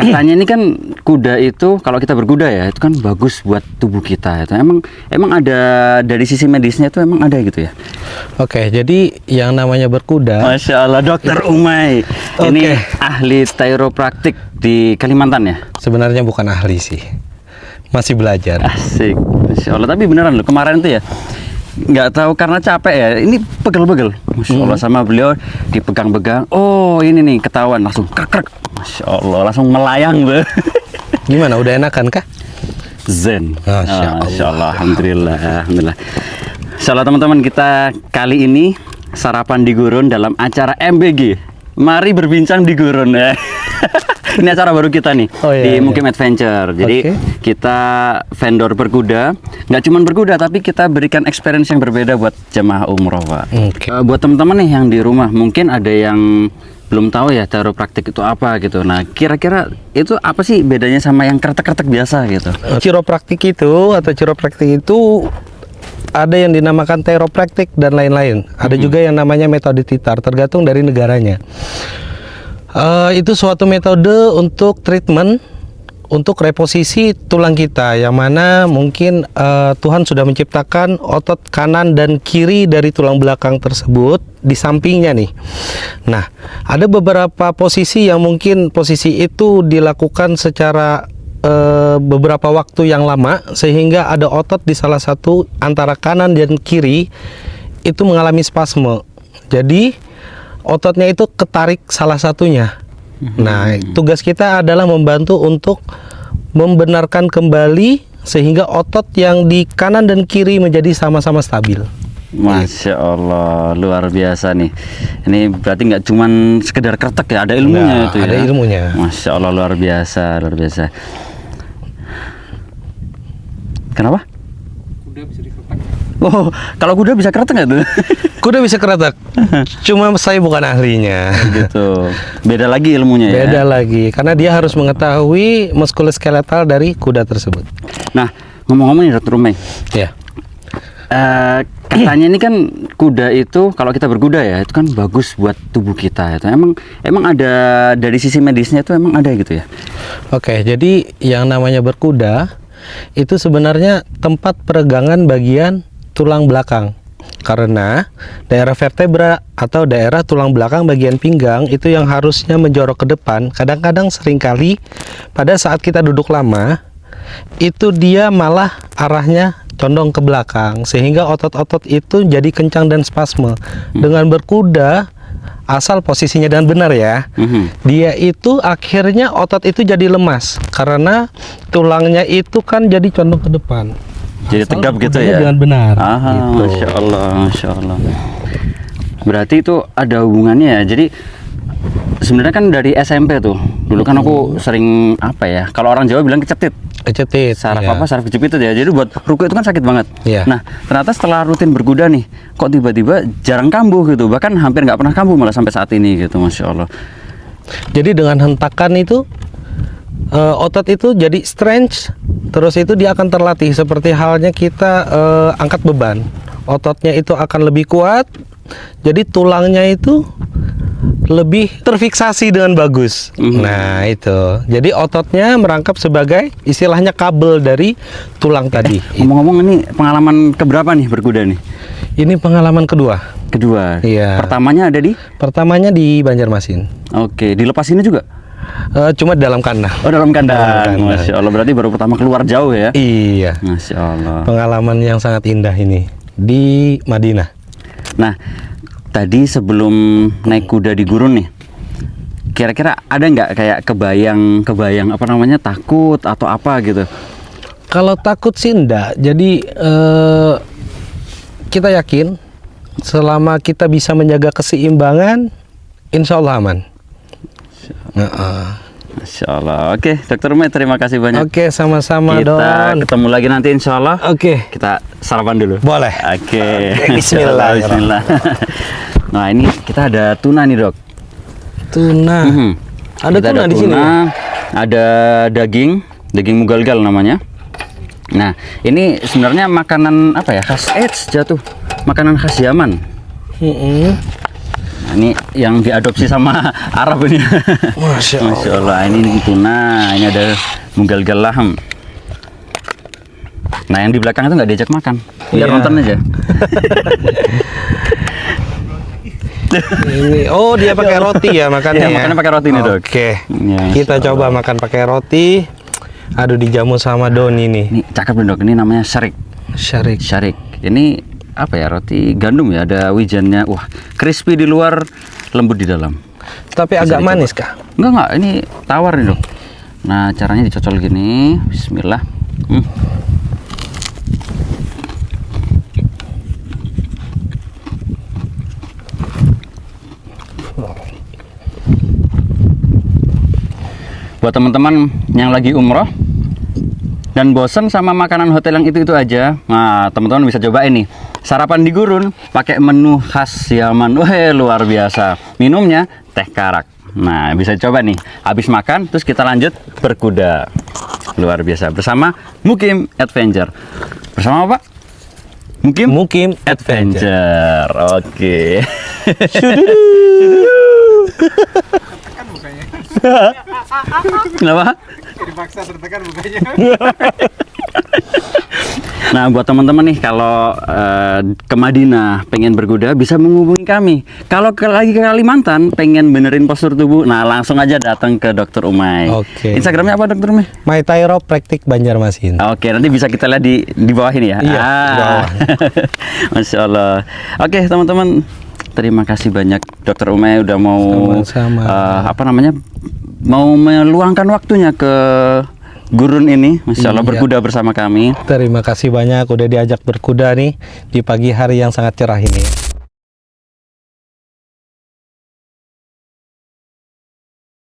katanya ini kan kuda itu kalau kita berkuda ya itu kan bagus buat tubuh kita itu. Emang ada dari sisi medisnya itu emang ada gitu ya? Oke, jadi yang namanya berkuda. Masya Allah, Dokter Umay. Ini ahli chiropraktik di Kalimantan ya? Sebenarnya bukan ahli sih, masih belajar. Asik, Masya Allah. Tapi beneran loh, kemarin tuh ya nggak tahu karena capek ya, ini pegel-pegel. Masya Allah, sama beliau dipegang-pegang. Oh ini nih ketahuan langsung krek-krek. Masya Allah, langsung melayang tuh. Gimana, udah enakan kah? Zen. Masya Allah. Alhamdulillah. Alhamdulillah. Insya Allah teman-teman, kita kali ini sarapan di gurun dalam acara MBG. Mari berbincang di gurun ya. Ini acara baru kita nih di Mukim Adventure. Jadi kita vendor berkuda, nggak cuma berkuda tapi kita berikan experience yang berbeda buat jemaah umroh, Pak. Buat teman-teman nih yang di rumah, mungkin ada yang belum tahu ya chiropraktik itu apa gitu. Nah, kira-kira itu apa sih bedanya sama yang kretek-kretek biasa gitu? Chiropraktik itu ada yang dinamakan chiropraktik dan lain-lain. Ada juga yang namanya metode titar, tergantung dari negaranya. Itu suatu metode untuk treatment, untuk reposisi tulang kita, yang mana mungkin Tuhan sudah menciptakan otot kanan dan kiri dari tulang belakang tersebut di sampingnya nih. Nah, ada beberapa posisi yang mungkin posisi itu dilakukan secara beberapa waktu yang lama, sehingga ada otot di salah satu antara kanan dan kiri itu mengalami spasme. Jadi ototnya itu ketarik salah satunya. Nah, tugas kita adalah membantu untuk membenarkan kembali sehingga otot yang di kanan dan kiri menjadi sama-sama stabil. Masya Allah, luar biasa nih. Ini berarti nggak cuman sekedar kretek ya, ada ilmunya itu ya. Ada ilmunya. Masya Allah, luar biasa, luar biasa. Kenapa? Kuda bisa dikretek. Oh, kalau kuda bisa kretek nggak tuh? Kuda bisa kretek. Cuma saya bukan ahlinya. Gitu. Beda lagi ilmunya ya. Beda lagi, karena dia harus mengetahui muskuloskeletal dari kuda tersebut. Nah, ngomong-ngomong nih Dr. Umay. Ya. Katanya ini kan kuda itu kalau kita berkuda ya itu kan bagus buat tubuh kita itu. Emang ada dari sisi medisnya itu emang ada gitu ya? Oke, jadi yang namanya berkuda itu sebenarnya tempat peregangan bagian tulang belakang. Karena daerah vertebra atau daerah tulang belakang bagian pinggang itu yang harusnya menjorok ke depan, kadang-kadang seringkali pada saat kita duduk lama itu dia malah arahnya condong ke belakang, sehingga otot-otot itu jadi kencang dan spasme. Dengan berkuda, asal posisinya dan benar ya, dia itu akhirnya otot itu jadi lemas karena tulangnya itu kan jadi condong ke depan. Jadi asal tegap gitu ya? Dengan benar. Gitu. Masya Allah, Masya Allah. Berarti itu ada hubungannya ya. Jadi sebenarnya kan dari SMP tuh, dulu kan aku sering apa ya? Kalau orang Jawa bilang kecetit. Kecetit. Saraf apa? Saraf kejepit ya. Jadi buat ruku itu kan sakit banget. Iya. Nah, ternyata setelah rutin berkuda nih, kok tiba-tiba jarang kambuh gitu. Bahkan hampir nggak pernah kambuh malah sampai saat ini gitu, Masya Allah. Jadi dengan hentakan itu otot itu jadi stretch, terus itu dia akan terlatih seperti halnya kita angkat beban. Ototnya itu akan lebih kuat, jadi tulangnya itu lebih terfiksasi dengan bagus. Nah itu, jadi ototnya merangkap sebagai istilahnya kabel dari tulang tadi. Ngomong-ngomong, ini pengalaman keberapa nih berkuda nih? Ini pengalaman kedua. Kedua. Iya. Pertamanya ada di? Pertamanya di Banjarmasin. Oke, dilepas ini juga? Cuma dalam kandang. Oh, dalam kandang. Dalam kandang. Masya Allah, berarti baru pertama keluar jauh ya? Iya. Masya Allah. Pengalaman yang sangat indah ini di Madinah. Nah, tadi sebelum naik kuda di gurun nih, kira-kira ada nggak kayak kebayang apa namanya, takut atau apa gitu? Kalau takut sih enggak. Jadi kita yakin selama kita bisa menjaga keseimbangan, insya Allah aman. Masya Allah. Oke, Dokter Umay, terima kasih banyak. Oke, sama-sama Kita Don. ketemu lagi nanti insya Allah. Oke. Kita sarapan dulu. Boleh. Oke. Bismillah. Bismillah. Nah, ini kita ada tuna nih, Dok. Tuna. Ada Kita tuna di sini. Ada daging mugalgal namanya. Nah, ini sebenarnya makanan apa ya? Khas jatuh. Makanan khas Yaman. Nah, ini yang diadopsi sama Arab ini. Masya Allah. Masya Allah. Ini tuna, ini ada munggal laham. Nah, yang di belakang itu nggak diajak makan, biar Iya. nonton aja. Ini, oh dia pakai roti ya makannya. Iya, makannya pakai roti nih, Dok. Oke. Ya, Kita Masya coba makan pakai roti. Aduh dijamu sama Doni nih. Ini cakep nih, Dok. Ini namanya syarik. Syarik. Syarik. Ini apa ya? Roti gandum ya, ada wijannya. Wah, crispy di luar, lembut di dalam. Tapi Bisa agak dicoba. manis kah? Enggak, ini tawar nih, Dok. Nah, caranya dicocol gini. Bismillah. Buat teman-teman yang lagi umroh dan bosen sama makanan hotel yang itu aja, nah teman-teman bisa coba ini sarapan di gurun pakai menu khas Yaman. Wah, luar biasa. Minumnya teh karak. Nah, bisa coba nih. Habis makan terus kita lanjut berkuda. Luar biasa bersama Mukim Adventure. Bersama apa, Pak? Mukim Adventure. Oke. Kenapa? Dipaksa tertekan mukanya. Nah, buat teman-teman nih kalau ke Madinah pengen berkuda bisa menghubungi kami. Kalau lagi ke Kalimantan pengen benerin postur tubuh, nah langsung aja datang ke Dr. Umay. Oke. Instagramnya apa, Dr. Umay? My Tyro Praktik Banjarmasin. Oke, nanti bisa kita lihat di bawah ini ya. Iya, di bawah. Masya Allah. Oke, teman-teman, terima kasih banyak Dr. Umay udah mau Sama-sama. apa namanya? Mau meluangkan waktunya ke gurun ini. Masya Allah, Iya. berkuda bersama kami. Terima kasih banyak udah diajak berkuda nih di pagi hari yang sangat cerah ini.